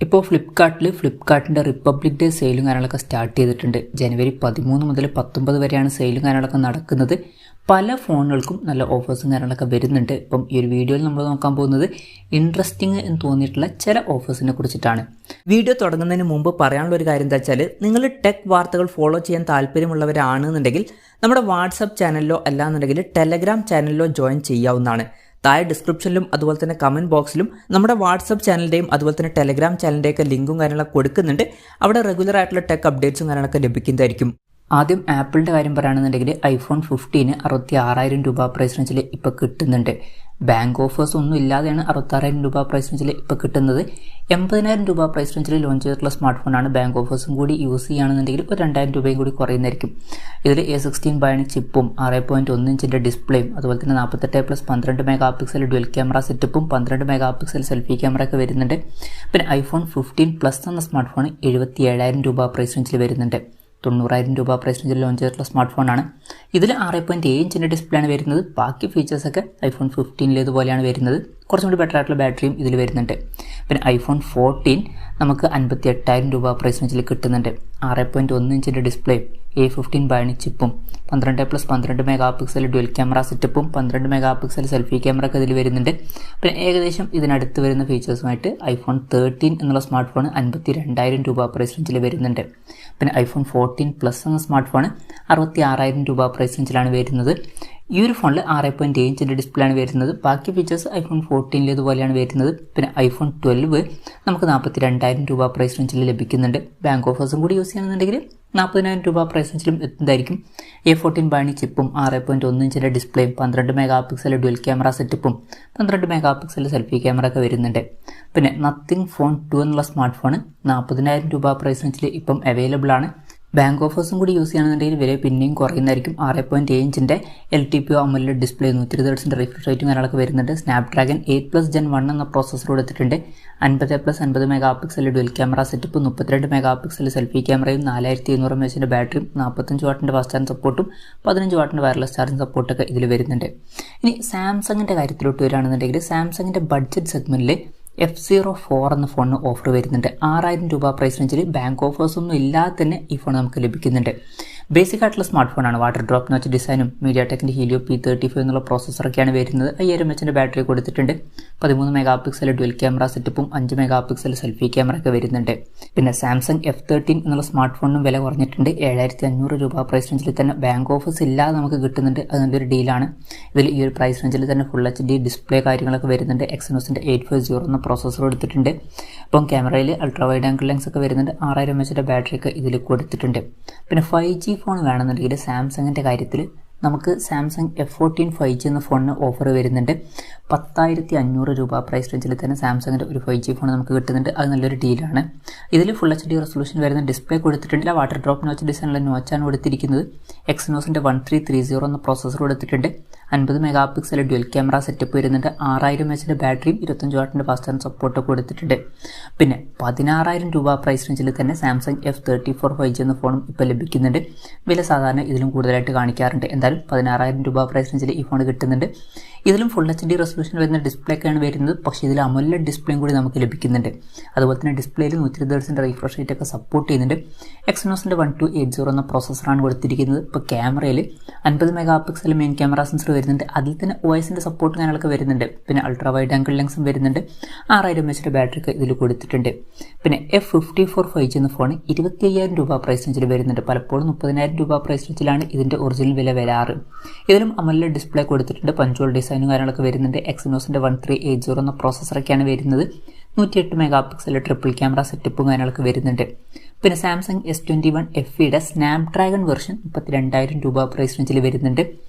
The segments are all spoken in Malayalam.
ഇപ്പോൾ ഫ്ലിപ്കാർട്ടിൻ്റെ റിപ്പബ്ലിക് ഡേ സെയിലും കാര്യങ്ങളൊക്കെ സ്റ്റാർട്ട് ചെയ്തിട്ടുണ്ട്. ജനുവരി 13 മുതൽ 19 വരെയാണ് സെയിലും കാര്യങ്ങളൊക്കെ നടക്കുന്നത്. പല ഫോണുകൾക്കും നല്ല ഓഫേഴ്സും കാര്യങ്ങളൊക്കെ വരുന്നുണ്ട്. ഇപ്പം ഈ ഒരു വീഡിയോയിൽ നമ്മൾ നോക്കാൻ പോകുന്നത് ഇൻട്രസ്റ്റിംഗ് എന്ന് തോന്നിയിട്ടുള്ള ചില ഓഫേഴ്സിനെ കുറിച്ചിട്ടാണ്. വീഡിയോ തുടങ്ങുന്നതിന് മുമ്പ് പറയാനുള്ള ഒരു കാര്യം എന്താ വെച്ചാൽ, നിങ്ങൾ ടെക് വാർത്തകൾ ഫോളോ ചെയ്യാൻ താല്പര്യമുള്ളവരാണെന്നുണ്ടെങ്കിൽ നമ്മുടെ വാട്സപ്പ് ചാനലിലോ അല്ലാന്നുണ്ടെങ്കിൽ ടെലഗ്രാം ചാനലിലോ ജോയിൻ ചെയ്യാവുന്നതാണ്. താഴെ ഡിസ്ക്രിപ്ഷനിലും അതുപോലെ തന്നെ കമൻറ്റ് ബോക്സിലും നമ്മുടെ വാട്സപ്പ് ചാനലിൻ്റെയും അതുപോലെ തന്നെ ടെലഗ്രാം ചാനലിൻ്റെയൊക്കെ ലിങ്കും കാര്യങ്ങളൊക്കെ കൊടുക്കുന്നുണ്ട്. അവിടെ റെഗുലർ ആയിട്ടുള്ള ടെക് അപ്ഡേറ്റ്സും കാര്യങ്ങളൊക്കെ ലഭിക്കുന്നതായിരിക്കും. ആദ്യം ആപ്പിളിൻ്റെ കാര്യം പറയുകയാണെന്നുണ്ടെങ്കിൽ iPhone 15 66,000 രൂപ പ്രൈസ് റേഞ്ചിൽ ഇപ്പോൾ കിട്ടുന്നുണ്ട്. ബാങ്ക് ഓഫേഴ്സ് ഒന്നും ഇല്ലാതെയാണ് 66,000 രൂപ പ്രൈസ് റേഞ്ചിൽ ഇപ്പോൾ കിട്ടുന്നത്. 80,000 രൂപ പ്രൈസ് റേഞ്ചിൽ ലോഞ്ച് ചെയ്തിട്ടുള്ള സ്മാർട്ട് ഫോണാണ്. ബാങ്ക് ഓഫേഴ്സും കൂടി യൂസ് ചെയ്യുകയാണെന്നുണ്ടെങ്കിൽ ഒരു 2,000 രൂപയും കൂടി കുറയുന്നതായിരിക്കും. ഇതിൽ A16 ബയോണിക് ചിപ്പും 6.1 ഇഞ്ചിൻ്റെ ഡിസ്പ്ലേയും അതുപോലെ തന്നെ 48+12 മെഗാ പിക്സൽ ഡ്യുവൽ ക്യാമറ സെറ്റപ്പും 12 മെഗാ പിക്സൽ സെൽഫി ക്യാമറ ഒക്കെ വരുന്നുണ്ട്. പിന്നെ iPhone 15 Plus എന്ന സ്മാർട്ട് ഫോൺ 77,000 രൂപ പ്രൈസ് റേഞ്ചിൽ വരുന്നുണ്ട്. 90,000 രൂപ പ്രൈസ് റേഞ്ചിൽ ലോഞ്ച് ചെയ്തിട്ടുള്ള സ്മാർട്ട് ഫോണാണ്. ഇതിൽ 6.7 ഇഞ്ചിൻ്റെ ഡിസ്പ്ലേ ആണ് വരുന്നത്. ബാക്കി ഫീച്ചേഴ്സൊക്കെ iPhone 15 ഇതുപോലെയാണ് വരുന്നത്. കുറച്ചും കൂടി ബെറ്റർ ആയിട്ടുള്ള ബാറ്ററിയും ഇതിൽ വരുന്നുണ്ട്. പിന്നെ iPhone 14 നമുക്ക് 58,000 രൂപ പ്രൈസ് റേഞ്ചിൽ കിട്ടുന്നുണ്ട്. 6.1 ഇഞ്ചിൻ്റെ ഡിസ്പ്ലേയും A15 ബയോണിക് ചിപ്പും 12+12 മെഗാ പിക്സൽ ഡ്യുവൽ ക്യാമറ സെറ്റപ്പും 12 മെഗാ പിക്സൽ സെൽഫി ക്യാമറ ഒക്കെ ഇതിൽ വരുന്നുണ്ട്. പിന്നെ ഏകദേശം ഇതിനടുത്ത് വരുന്ന ഫീച്ചേഴ്സുമായിട്ട് iPhone 13 എന്നുള്ള സ്മാർട്ട് ഫോൺ 52,000 രൂപ പ്രൈസ് റേഞ്ചിൽ വരുന്നുണ്ട്. പിന്നെ iPhone 14 Plus എന്ന സ്മാർട്ട് ഫോൺ 66,000 രൂപ പ്രൈസ് റേഞ്ചിലാണ് വരുന്നത്. ഈ ഒരു ഫോണിൽ 6.7 ഇഞ്ചിൻ്റെ ഡിസ്പ്ലേ ആണ് വരുന്നത്. ബാക്കി ഫീച്ചേഴ്സ് iPhone 14 ഇതുപോലെയാണ് വരുന്നത്. പിന്നെ iPhone 12 നമുക്ക് 42,000 രൂപ പ്രൈസ് റേഞ്ചിൽ ലഭിക്കുന്നുണ്ട്. ബാങ്ക് ഓഫേഴ്സും കൂടി യൂസ് ചെയ്യുകയാണെന്നുണ്ടെങ്കിൽ 40,000 രൂപ പ്രൈസ് റേഞ്ചിലും എത്തുന്നതായിരിക്കും. A14 ബയോണിക് ചിപ്പും 6.1 ഇഞ്ചിൻ്റെ ഡിസ്പ്ലേയും 12 മെഗാ പിക്സൽ ഡ്യുവൽ ക്യാമറ സെറ്റപ്പും 12 മെഗാ പിക്സൽ സെൽഫി ക്യാമറ ഒക്കെ വരുന്നുണ്ട്. പിന്നെ നത്തിങ് ഫോൺ 2 എന്നുള്ള സ്മാർട്ട് ഫോൺ 40,000 രൂപ പ്രൈസ് റേഞ്ചിൽ ഇപ്പം അവൈലബിൾ ആണ്. ബാങ്ക് ഓഫേഴ്സും കൂടി യൂസ് ചെയ്യുകയാണെന്നുണ്ടെങ്കിൽ വില പിന്നെയും കുറയുന്നതായിരിക്കും. 6.7 ഇഞ്ചിൻ്റെ LTPO AMOLED ഡിസ്പ്ലേ 120 ഹെർട്സിൻ്റെ റിഫ്രഷ് റേറ്റും കാര്യങ്ങളൊക്കെ വരുന്നുണ്ട്. സ്നാപ്ഡ്രാഗൺ 8+ Gen 1 എന്ന പ്രോസസ്സർ കൊടുത്തിട്ടുണ്ട്. 50+50 mega pixel dual camera setup 32 mega pixel selfie ക്യാമറയും 4700 mAh ബാറ്ററിയും 45 വാട്ടിൻ്റെ ഫാസ്റ്റ് ചാർജിങ് സപ്പോർട്ടും 15 വാട്ടിൻ്റെ വയർലെസ് ചാർജിങ് സപ്പോർട്ടൊക്കെ ഇതിൽ വരുന്നുണ്ട്. ഇനി സാംസങ്ങിൻ്റെ കാര്യത്തിലോട്ട് വരികയാണെന്നുണ്ടെങ്കിൽ സാംസങ്ങിൻ്റെ ബഡ്ജറ്റ് സെഗ്മെൻറ്റിൽ F04 എന്ന ഫോണിന് ഓഫർ വരുന്നുണ്ട്. 6,000 രൂപ പ്രൈസ് റേഞ്ചിൽ ബാങ്ക് ഓഫേഴ്സ് ഒന്നും ഇല്ലാതെ തന്നെ ഈ ഫോൺ നമുക്ക് ലഭിക്കുന്നുണ്ട്. ബേസിക് ആയിട്ടുള്ള സ്മാർട്ട് ഫോണാണ്. വാട്ടർ ഡ്രോപ്പ് നോച്ച് ഡിസൈനും MediaTekൻ്റെ Helio P35 എന്നുള്ള പ്രോസസ്സറൊക്കെയാണ് വരുന്നത്. 5000 mAh ബാറ്ററി കൊടുത്തിട്ടുണ്ട്. 13 മെഗാ പിക്സൽ ഡ്യുവൽ ക്യാമറ സെറ്റപ്പും 5 മെഗാ പിക്സൽ സെൽഫി ക്യാമറ ഒക്കെ വരുന്നുണ്ട്. പിന്നെ സാംസങ് F13 എന്നുള്ള സ്മാർട്ട് ഫോണിനും വില കുറഞ്ഞിട്ടുണ്ട്. 7,500 രൂപ പ്രൈസ് റേഞ്ചിൽ തന്നെ ബാങ്ക് ഓഫേഴ്സ് ഇല്ലാതെ നമുക്ക് കിട്ടുന്നുണ്ട്. അത് നല്ലൊരു ഡീലാണ്. ഇതിൽ ഈ ഒരു പ്രൈസ് റേഞ്ചിൽ തന്നെ ഫുൾ HD ഡിസ്പ്ലേ കാര്യങ്ങളൊക്കെ വരുന്നുണ്ട്. Exynosൻ്റെ 850 എന്ന പ്രോസസ്സർ കൊടുത്തിട്ടുണ്ട്. അപ്പം ക്യാമറയിൽ അൾട്രാ വൈഡ് ആംഗിൾ ലെൻസ് ഒക്കെ വരുന്നുണ്ട്. 6000 mAh ബാറ്ററി ഒക്കെ ഇതിൽ കൊടുത്തിട്ടുണ്ട്. പിന്നെ 5G ഫോൺ വേണമെന്നുണ്ടെങ്കിൽ സാംസങ്ങിൻ്റെ കാര്യത്തിൽ നമുക്ക് സാംസങ് F14 5G എന്ന ഫോണിന് ഓഫർ വരുന്നുണ്ട്. 10,500 രൂപ പ്രൈസ് റേഞ്ചിൽ തന്നെ സാംസങ്ങിൻ്റെ ഒരു 5G ഫോൺ നമുക്ക് കിട്ടുന്നുണ്ട്. അത് നല്ലൊരു ഡീലാണ്. ഇതിൽ ഫുൾ HD റെസൊല്യൂഷൻ വരുന്ന ഡിസ്പ്ലേ കൊടുത്തിട്ടുണ്ട്. വാട്ടർ ഡ്രോപ്പ് നോച്ച് ഡിസൈനുള്ള നോച്ചാണ് കൊടുത്തിരിക്കുന്നത്. Exynosൻ്റെ 1330 എന്ന പ്രോസസ്സർ കൊടുത്തിട്ടുണ്ട്. 50 mega pixel dual camera setup വരുന്നുണ്ട്. 6000 mAh ബാറ്ററിയും 25 വാട്ടിൻ്റെ ഫാസ്റ്റ് ചാർജിങ് സപ്പോർട്ട് കൊടുത്തിട്ടുണ്ട്. പിന്നെ 16,000 രൂപ പ്രൈസ് റേഞ്ചിൽ തന്നെ സാംസങ് F34 5G എന്ന ഫോണും ഇപ്പോൾ ലഭിക്കുന്നുണ്ട്. വില സാധാരണ ഇതിലും കൂടുതലായിട്ട് കാണിക്കാറുണ്ട്. എന്തായാലും 16,000 രൂപ പ്രൈസ് റേഞ്ചിൽ ഈ ഫോൺ കിട്ടുന്നുണ്ട്. ഇതിലും ഫുൾ HD റെസൊല്യൂഷൻ വരുന്ന ഡിസ്പ്ലേ ഒക്കെയാണ് വരുന്നത്. പക്ഷേ ഇതിൽ AMOLED ഡിസ്പ്ലേയും കൂടി നമുക്ക് ലഭിക്കുന്നുണ്ട്. അതുപോലെ തന്നെ ഡിസ്പ്ലേയിൽ 120 ഹെർട്സിൻ്റെ റിഫ്രഷ് റേറ്റ് ഒക്കെ സപ്പോർട്ട് ചെയ്യുന്നുണ്ട്. Exynosൻ്റെ 1280 എന്ന പ്രോസസ്സറാണ് കൊടുത്തിരിക്കുന്നത്. ഇപ്പോൾ ക്യാമറയിൽ 50 mega pixel main camera sensor വരുന്നുണ്ട്. അതിൽ തന്നെ OISൻ്റെ സപ്പോർട്ട് കാര്യങ്ങളൊക്കെ വരുന്നുണ്ട്. പിന്നെ അൾട്രാ വൈഡ് ആംഗിൾ ലെൻസും വരുന്നുണ്ട്. 6000 mAh ബാറ്ററി ഒക്കെ ഇതിൽ കൊടുത്തിട്ടുണ്ട്. പിന്നെ F54 5G എന്ന ഫോൺ 25,000 രൂപ പ്രൈസ് റേഞ്ചിൽ വരുന്നുണ്ട്. പലപ്പോഴും 30,000 രൂപ പ്രൈസ് റേഞ്ചിലാണ് ഇതിൻ്റെ ഒറിജിനൽ വില വരാറ്. ഇതിലും AMOLED ഡിസ്പ്ലേ കൊടുത്തിട്ടുണ്ട്. പഞ്ചോൾ ഡിസൈനും കാര്യങ്ങളൊക്കെ വരുന്നുണ്ട്. Exynosൻ്റെ 1380 എന്ന പ്രോസസ്സറൊക്കെയാണ് വരുന്നത്. 108 മെഗാ പിക്സൽ ട്രിപ്പിൾ ക്യാമറ സെറ്റപ്പും കാര്യങ്ങളൊക്കെ വരുന്നുണ്ട്. പിന്നെ സാംസങ് S21 FEയുടെ സ്നാപ്ഡ്രാഗൺ വെർഷൻ 32,000 രൂപ പ്രൈസ് റേഞ്ചിൽ വരുന്നുണ്ട്.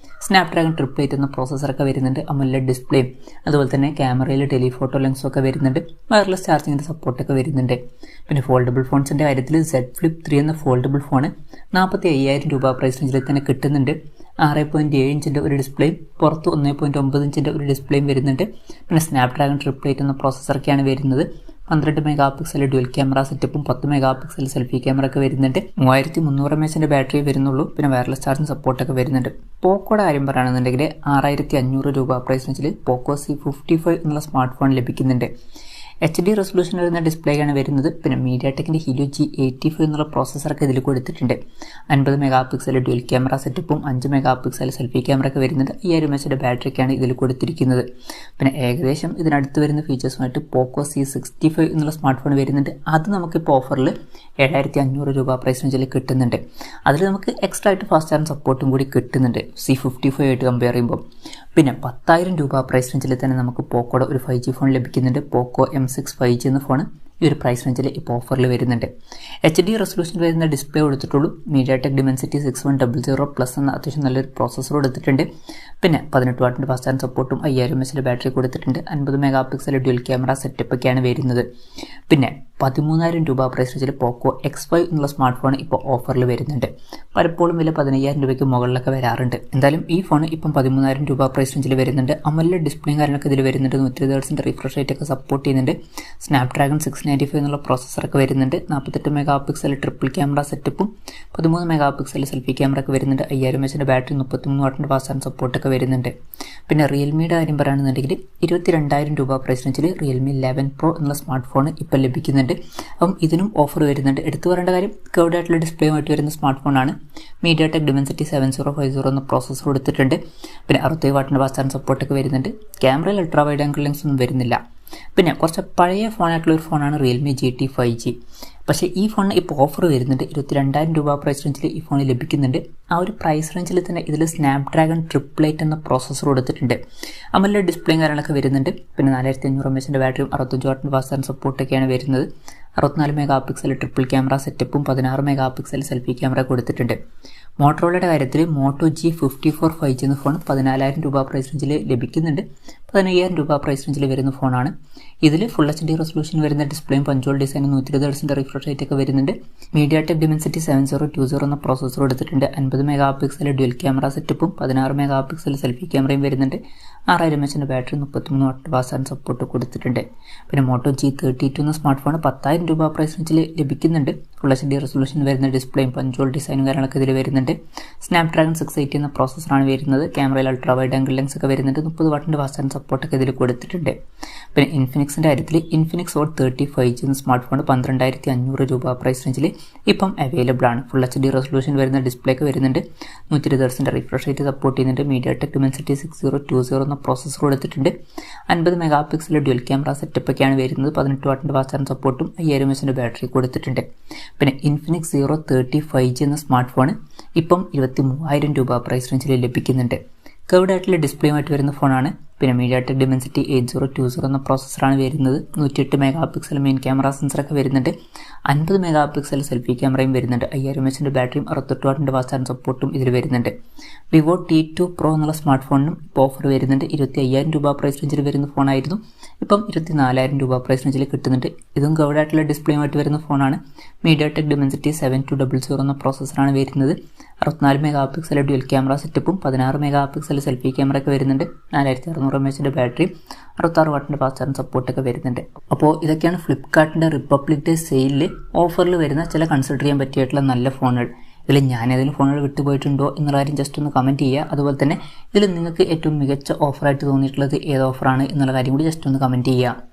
സ്നാപ്ഡ്രാഗൺ 888 എന്ന പ്രോസസ്സറൊക്കെ വരുന്നുണ്ട്. AMOLED ഡിസ്പ്ലേയും അതുപോലെ തന്നെ ക്യാമറയിൽ ടെലിഫോട്ടോ ലെൻസും ഒക്കെ വരുന്നുണ്ട്. വയർലെസ് ചാർജിങ്ങിൻ്റെ സപ്പോർട്ടൊക്കെ വരുന്നുണ്ട്. പിന്നെ ഫോൾഡബിൾ ഫോൺസിൻ്റെ കാര്യത്തിൽ Z Flip 3 എന്ന ഫോൾഡബിൾ ഫോൺ 45,000 രൂപ പ്രൈസ് റേഞ്ചിൽ തന്നെ കിട്ടുന്നുണ്ട്. 6.7 ഇഞ്ചിൻ്റെ ഒരു ഡിസ്പ്ലേയും പുറത്ത് 1.9 ഇഞ്ചിൻ്റെ ഒരു ഡിസ്പ്ലേയും വരുന്നുണ്ട്. പിന്നെ സ്നാപ്ഡ്രാഗൺ 888 എന്ന പ്രോസസ്സറൊക്കെയാണ് വരുന്നത്. 12 മെഗാ പിക്സൽ ഡ്യുവൽ ക്യാമറ സെറ്റപ്പും 10 മെഗാ പിക്സൽ സെൽഫി ക്യാമറ ഒക്കെ വരുന്നുണ്ട്. 3300 mAh ബാറ്ററി വരുന്നുള്ളൂ. പിന്നെ വയർലെസ് ചാർജിങ് സപ്പോർട്ടൊക്കെ വരുന്നുണ്ട്. പോക്കോയുടെ കാര്യം പറയുകയാണെന്നുണ്ടെങ്കിൽ 6,500 രൂപ പ്രൈസ് റേഞ്ചിൽ പോക്കോ C55 എന്നുള്ള സ്മാർട്ട് ഫോൺ ലഭിക്കുന്നുണ്ട്. HD റെസൊല്യൂഷൻ വരുന്ന ഡിസ്പ്ലേയാണ് വരുന്നത്. പിന്നെ മീഡിയാടെക്കിൻ്റെ ഹീലിയോ G85 എന്നുള്ള പ്രോസസ്സറൊക്കെ ഇതിൽ കൊടുത്തിട്ടുണ്ട്. 50 മെഗാ പിക്സൽ ഡ്യുവൽ ക്യാമറ സെറ്റപ്പും 5 മെഗാ പിക്സൽ സെൽഫി ക്യാമറ ഒക്കെ വരുന്നുണ്ട്. 5000 mAh ബാറ്ററിയൊക്കെയാണ് ഇതിൽ കൊടുത്തിരിക്കുന്നത്. പിന്നെ ഏകദേശം ഇതിനടുത്ത് വരുന്ന ഫീച്ചേഴ്സുമായിട്ട് പോക്കോ C65 എന്നുള്ള സ്മാർട്ട് ഫോൺ വരുന്നുണ്ട്. അത് നമുക്കിപ്പോൾ ഓഫറിൽ 7500 രൂപ പ്രൈസ് റേഞ്ചിൽ കിട്ടുന്നുണ്ട്. അതിൽ നമുക്ക് എക്സ്ട്രാ ആയിട്ട് ഫാസ്റ്റ് ചാർജ് സപ്പോർട്ടും കൂടി കിട്ടുന്നുണ്ട് C55 ആയിട്ട് കമ്പയർ ചെയ്യുമ്പോൾ. പിന്നെ 10,000 രൂപ പ്രൈസ് റേഞ്ചിൽ തന്നെ നമുക്ക് പോക്കോയുടെ ഒരു 5G ഫോൺ ലഭിക്കുന്നുണ്ട്. പോക്കോ M6 5G എന്ന ഫോൺ ഈ ഒരു പ്രൈസ് റേഞ്ചിൽ ഇപ്പോൾ ഓഫറിൽ വരുന്നുണ്ട്. HD റെസൊല്യൂഷൻ വരുന്ന ഡിസ്പ്ലേ കൊടുത്തിട്ടുള്ളൂ. മീഡിയാടെക് ഡിമെൻസിറ്റി 6100+ എന്ന അത്യാവശ്യം നല്ലൊരു പ്രോസസ്സർ കൊടുത്തിട്ടുണ്ട്. പിന്നെ 18 വാട്ടിൻ്റെ ഫാസ്റ്റ് ചാർജ് സപ്പോർട്ടും 5000 mAh ബാറ്ററി കൊടുത്തിട്ടുണ്ട്. 50 mega pixel dual camera setup ഒക്കെയാണ് വരുന്നത്. പിന്നെ 13,000 രൂപ പ്രൈസ് റേഞ്ചിൽ പോക്കോ X5 എന്നുള്ള സ്മാർട്ട് ഫോൺ ഇപ്പോൾ ഓഫറിൽ വരുന്നുണ്ട്. പലപ്പോഴും വില 15,000 രൂപയ്ക്ക് മുകളിലൊക്കെ വരാറുണ്ട്. എന്തായാലും ഈ ഫോൺ ഇപ്പം 13,000 രൂപ പ്രൈസ് റേഞ്ചിൽ വരുന്നുണ്ട്. AMOLED ഡിസ്പ്ലേയും കാര്യങ്ങളൊക്കെ ഇതിൽ വരുന്നുണ്ട്. 120 Hz റിഫ്രഷ് റേറ്റ് ഒക്കെ സപ്പോർട്ട് ചെയ്യുന്നുണ്ട്. സ്നാപ്ഡ്രാഗൺ 695 എന്നുള്ള പ്രോസസ്സറൊക്കെ വരുന്നുണ്ട്. 48 മെഗാ പിക്സൽ ട്രിപ്പിൾ ക്യാമറ സെറ്റപ്പും 13 മെഗാ പിക്സൽ സെൽഫി ക്യാമറ ഒക്കെ വരുന്നുണ്ട്. 5000 mAh ബാറ്ററി 33 വാട്ടിൻ്റെ ഫാസ്റ്റ് ചാർജ് സപ്പോർട്ടൊക്കെ വരുന്നുണ്ട്. പിന്നെ റിയൽമിയുടെ കാര്യം പറയുകയാണെന്നുണ്ടെങ്കിൽ 22,000 രൂപ പ്രൈസ് റേഞ്ചിൽ റിയൽമി 11 Pro എന്നുള്ള സ്മാർട്ട് ഫോൺ ഇപ്പോൾ ലഭിക്കുന്നുണ്ട്. അപ്പം ഇതിനും ഓഫർ വരുന്നുണ്ട്. എടുത്തു പറയേണ്ട കാര്യം കർവ്ഡ് ആയിട്ടുള്ള ഡിസ്പ്ലേയുമായിട്ട് വരുന്ന സ്മാർട്ട് ഫോണാണ്. മീഡിയാടെക് ഡിമെൻസിറ്റി 7050 എന്ന പ്രോസസ്സർ കൊടുത്തിട്ടുണ്ട്. പിന്നെ 67 വാട്ടിൻ്റെ ഫാസ്റ്റ് ചാർജ് സപ്പോർട്ടൊക്കെ വരുന്നുണ്ട്. ക്യാമറയിൽ അൾട്രാ വൈഡ് ആംഗിൾ ലെൻസ് ഒന്നും വരുന്നില്ല. പിന്നെ കുറച്ച് പഴയ ഫോണായിട്ടുള്ള ഒരു ഫോണാണ് റിയൽമി GT 5G. പക്ഷേ ഈ ഫോണിന് ഇപ്പോൾ ഓഫർ വരുന്നുണ്ട്. 22,000 രൂപ പ്രൈസ് റേഞ്ചിൽ ഈ ഫോൺ ലഭിക്കുന്നുണ്ട്. ആ ഒരു പ്രൈസ് റേഞ്ചിൽ തന്നെ ഇതിൽ സ്നാപ്ഡ്രാഗൺ 888 എന്ന പ്രോസസ്സർ കൊടുത്തിട്ടുണ്ട്. AMOLED ഡിസ്പ്ലേയും കാര്യങ്ങളൊക്കെ വരുന്നുണ്ട്. പിന്നെ 4500 mAh ബാറ്ററിയും 65 വാട്ടിൻ്റെ ഫാസ്റ്റ് ചാർജ് സപ്പോർട്ടൊക്കെയാണ് വരുന്നത്. 64 മെഗാ പിക്സൽ ട്രിപ്പിൾ ക്യാമറ സെറ്റപ്പും 16 മെഗാ പിക്സൽ സെൽഫി ക്യാമറ കൊടുത്തിട്ടുണ്ട്. മോട്ടോറോളയുടെ കാര്യത്തിൽ മോട്ടോ G54 5G എന്ന ഫോൺ 14,000 രൂപ പ്രൈസ് റേഞ്ചിൽ ലഭിക്കുന്നുണ്ട്. 15,000 രൂപ പ്രൈസ് റേഞ്ചിൽ വരുന്ന ഫോണാണ്. ഇതിൽ ഫുൾ HD റെസൊല്യൂഷൻ വരുന്ന ഡിസ്പ്ലേയും പഞ്ചോൾ ഡിസൈനും 120 Hz റിഫ്രഷ് റേറ്റ് ഒക്കെ വരുന്നുണ്ട്. മീഡിയാടെക് ഡിമെൻസിറ്റി 7020 എന്ന പ്രോസസ്സർ കൊടുത്തിട്ടുണ്ട്. 50 മെഗാ പിക്സൽ ഡ്യുവൽ ക്യാമറ സെറ്റപ്പും 16 മെഗാ പിക്സൽ സെൽഫി ക്യാമറയും വരുന്നുണ്ട്. 6000 mAh battery 33 what fast charge support കൊടുത്തിട്ടുണ്ട്. പിന്നെ മോട്ടോ G32 എന്ന സ്മാർട്ട് ഫോൺ 10,000 രൂപ പ്രൈസ് റേഞ്ചിൽ ലഭിക്കുന്നുണ്ട്. ഫുൾ HD റെസൊല്യൂഷൻ വരുന്ന ഡിസ്പ്ലേയും പഞ്ചോൾ ഡിസൈനും കാര്യങ്ങളൊക്കെ ഇതിൽ വരുന്നുണ്ട്. സ്നാപ്ഡ്രാഗൺ 680 എന്ന പ്രോസസ്സറാണ് വരുന്നത്. ക്യാമറയിൽ അൾട്രാ വൈഡ് ആംഗിൾ ലെൻസ് ഒക്കെ വരുന്നുണ്ട്. 30 വാട്ടിൻ്റെ ഫാസ്റ്റ് ചാർജ് സപ്പോർട്ടൊക്കെ ഇതിൽ കൊടുത്തിട്ടുണ്ട്. പിന്നെ ഇൻഫിനിക്സിൻ്റെ കാര്യത്തിൽ ഇൻഫിനിക്സ് ഹോട്ട് 30 5G എന്ന സ്മാർട്ട് ഫോൺ 12,500 രൂപ പ്രൈസ് റേഞ്ചിൽ ഇപ്പം അവൈലബിൾ ആണ്. ഫുൾ HD റെസൊല്യൂഷൻ വരുന്ന ഡിസ്പ്ലേ ഒക്കെ വരുന്നുണ്ട്. 120 Hz റിഫ്രഷ് റേറ്റ് സപ്പോർട്ട് ചെയ്യുന്നുണ്ട്. മീഡിയാടെക് ഡിമെൻസിറ്റി 6020 എന്ന പ്രോസസ്സർ കൊടുത്തിട്ടുണ്ട്. 50 mega pixel dual camera setup ഒക്കെയാണ് വരുന്നത്. 18 വാട്ടിൻ്റെ ഫാസ്റ്റ് ചാർജ് സപ്പോർട്ടും 5000 mAh ബാറ്ററി കൊടുത്തിട്ടുണ്ട്. പിന്നെ ഇൻഫിനിക്സ് 030 5G എന്ന സ്മാർട്ട് ഫോൺ ഇപ്പം 23,000 രൂപ പ്രൈസ് റേഞ്ചിൽ ലഭിക്കുന്നുണ്ട്. കർവ്ഡ് ആയിട്ടുള്ള ഡിസ്പ്ലേയുമായിട്ട് വരുന്ന ഫോണാണ്. പിന്നെ മീഡിയാടെക് ഡിമെൻസിറ്റി 8020 എന്ന പ്രോസസ്സറാണ് വരുന്നത്. 108 മെഗാ പിക്സൽ മെയിൻ ക്യാമറ സെൻസറൊക്കെ വരുന്നുണ്ട്. 50 മെഗാ പിക്സൽ സെൽഫി ക്യാമറയും വരുന്നുണ്ട്. 5000 mAh ബാറ്ററിയും 68 വാട്ടിൻ്റെ ഫാസ്റ്റ് ചാർജ് സപ്പോർട്ടും ഇതിൽ വരുന്നുണ്ട്. വിവോ T2 Pro എന്നുള്ള സ്മാർട്ട് ഫോണിനും ഇപ്പോൾ ഓഫർ വരുന്നുണ്ട്. 25,000 രൂപ പ്രൈസ് റേഞ്ചിൽ വരുന്ന ഫോണായിരുന്നു. ഇപ്പം 24,000 രൂപ പ്രൈസ് റേഞ്ചിൽ കിട്ടുന്നുണ്ട്. ഇതും കർവ്ഡ് ആയിട്ടുള്ള ഡിസ്പ്ലേയുമായിട്ട് വരുന്ന ഫോണാണ്. മീഡിയാടെക് ഡിമെൻസിറ്റി 7200 എന്ന പ്രോസസ്സറാണ് വരുന്നത്. 64 മെഗാ പിക്സൽ ഡ്യുവൽ ക്യാമറ സെറ്റപ്പും 16 മെഗാ പിക്സൽ സെൽഫി ക്യാമറ ഒക്കെ വരുന്നുണ്ട്. 4600 mAh ബാറ്ററി 66 വാട്ടിൻ്റെ ഫാസ്റ്റ് ചാർജ് സപ്പോർട്ടൊക്കെ വരുന്നുണ്ട്. അപ്പോൾ ഇതൊക്കെയാണ് ഫ്ലിപ്കാർട്ടിൻ്റെ റിപ്പബ്ലിക് ഡേ സെയിലിൽ ഓഫറിൽ വരുന്ന ചില കൺസിഡർ ചെയ്യാൻ പറ്റിയിട്ടുള്ള നല്ല ഫോണുകൾ. ഇതിൽ ഞാനേതെങ്കിലും ഫോണുകൾ വിട്ടുപോയിട്ടുണ്ടോ എന്നുള്ള കാര്യം ജസ്റ്റ് ഒന്ന് കമൻറ്റ് ചെയ്യുക. അതുപോലെ തന്നെ ഇതിൽ നിങ്ങൾക്ക് ഏറ്റവും മികച്ച ഓഫറായിട്ട് തോന്നിയിട്ടുള്ളത് ഏത് ഓഫറാണ് എന്നുള്ള കാര്യം കൂടി ജസ്റ്റ് ഒന്ന് കമൻറ്റ് ചെയ്യുക.